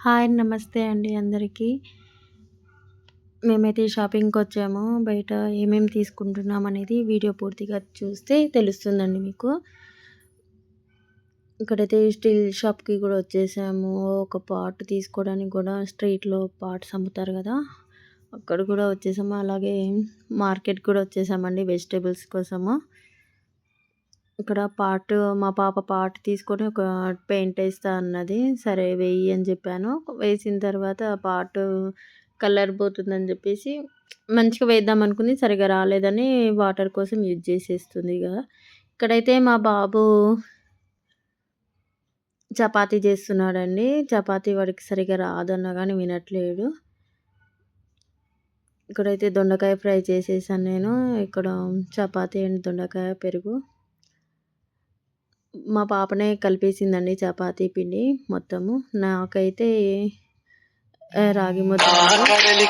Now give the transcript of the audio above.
Hi! నమస్తే అండి అందరికీ. మేమైతే షాపింగ్‌కొచ్చాము. బయట ఏమేమి తీసుకుంటున్నామనేది వీడియో పూర్తిగా చూస్తే తెలుస్తుందండి మీకు. ఇక్కడైతే స్టీల్ షాప్‌కి గూడా వచ్చేసాము. ఒక పాట్ తీసుకోవడానికి గూడా స్ట్రీట్‌లో పాట్స్ అమ్ముతారు గదా! అక్కడ గూడా వచ్చేసాము. అలాగే మార్కెట్‌కి కూడా వచ్చేసామండి వెజిటబుల్స్ కోసము. ఇక్కడ మా పాప పాట్ తీసుకొని ఒక పెయింట్ ఏస్తా అన్నది. సరే వెయ్యి అని చెప్పాను. వేసిన తర్వాత పాటు కలర్ పోతుందని చెప్పేసి మంచిగా వేద్దాం అనుకుంది. సరిగ్గా రాలేదని వాటర్ కోసం యూజ్ చేసేస్తుంది ఇగ. ఇక్కడైతే మా బాబు చపాతీ చేస్తున్నాడండి. చపాతీ వాడికి సరిగ్గా రాదన్నా గాని వినట్లేడు. ఇక్కడైతే దొండకాయ ఫ్రై చేసేసాను నేను. ఇక్కడ చపాతీ అండ్ దొండకాయ, పెరుగు. మా పాపనే కలిపేసిందండి చపాతీ పిండి మొత్తము. నాకైతే రాగి ముద్ద అండి.